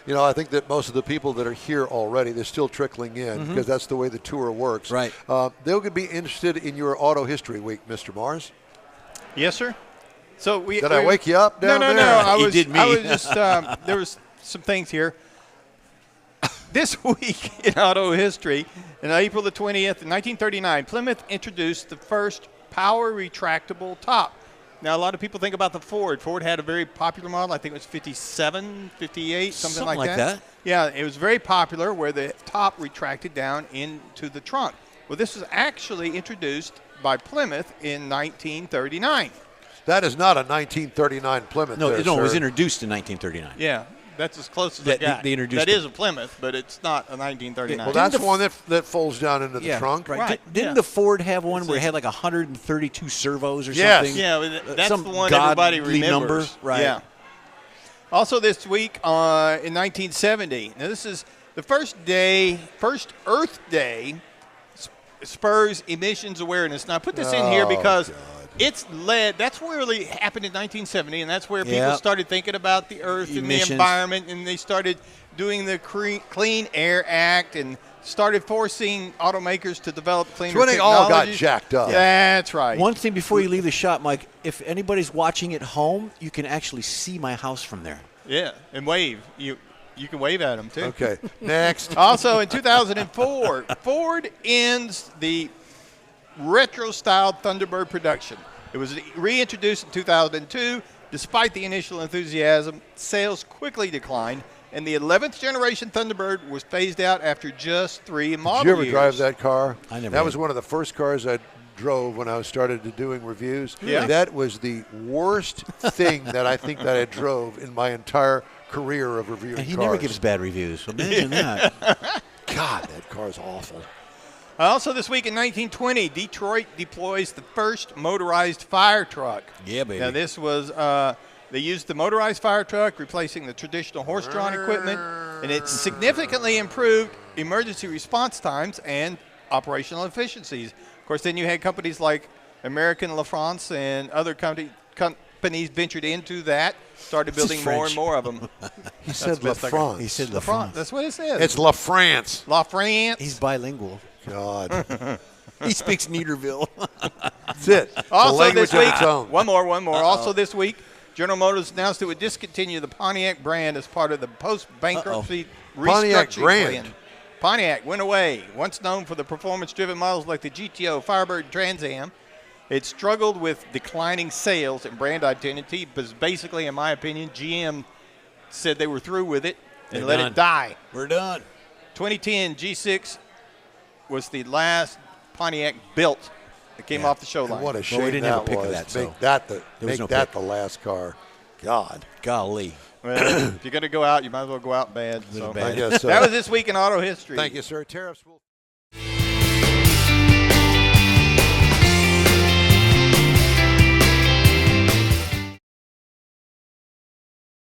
I think that most of the people that are here already, they're still trickling in because that's the way the tour works. Right. They'll be interested in your Auto History Week, Mr. Mars. Yes, sir. So Did I wake you up down there? No. I was just there was some things here. This week in Auto History, on April the 20th, 1939, Plymouth introduced the first power retractable top. Now, a lot of people think about the Ford. Ford had a very popular model. I think it was 57, 58, something like that. Yeah, it was very popular where the top retracted down into the trunk. Well, this was actually introduced by Plymouth in 1939. That is not a 1939 Plymouth. No, it was introduced in 1939. Yeah. That's as close as I got. They introduced that is a Plymouth, but it's not a 1939. Well, that's one that folds down into the trunk. Right. Didn't the Ford have one where it had like 132 servos or yes. something? Yeah, that's some the one everybody remembers. Number. Right. Yeah. Also this week in 1970, now this is the first Earth Day spurs emissions awareness. Now I put this in here because it's led. That's where it happened in 1970, and that's where people started thinking about the earth and the environment, and they started doing the Clean Air Act and started forcing automakers to develop cleaner technology. When they all got jacked up. That's right. One thing before you leave the shop, Mike, if anybody's watching at home, you can actually see my house from there. Yeah, and wave. You can wave at them, too. Okay, next. Also, in 2004, Ford ends the retro-style Thunderbird production. It was reintroduced in 2002. Despite the initial enthusiasm, sales quickly declined, and the 11th generation Thunderbird was phased out after just 3 model years. Did you ever drive that car? I never. That was one of the first cars I drove when I started doing reviews. Yeah. That was the worst thing that I think that I drove in my entire career of reviewing And he cars. never gives bad reviews. Imagine that. God, that car is awful. Also this week in 1920, Detroit deploys the first motorized fire truck. Yeah, baby. Now this was, they used the motorized fire truck, replacing the traditional horse-drawn equipment, and it significantly improved emergency response times and operational efficiencies. Of course, then you had companies like American La France and other companies ventured into that, started building more and more of them. He said La France. He said La France. That's what it says. It's La France. La France. He's bilingual. God. He speaks Neederville. That's it. Also this week, one more. Also this week, General Motors announced it would discontinue the Pontiac brand as part of the post-bankruptcy restructuring plan. Pontiac went away. Once known for the performance-driven models like the GTO, Firebird, and Trans Am, it struggled with declining sales and brand identity, but basically, in my opinion, GM said they were through with it and let it die. We're done. 2010 G6 was the last Pontiac built that came off the show line. What a shame didn't that have a pick of was. that, so Make that the last car. God. Golly. Well, if you're going to go out, you might as well go out bad. So. I guess so. That was this week in auto history. Thank you, sir. Tariffs will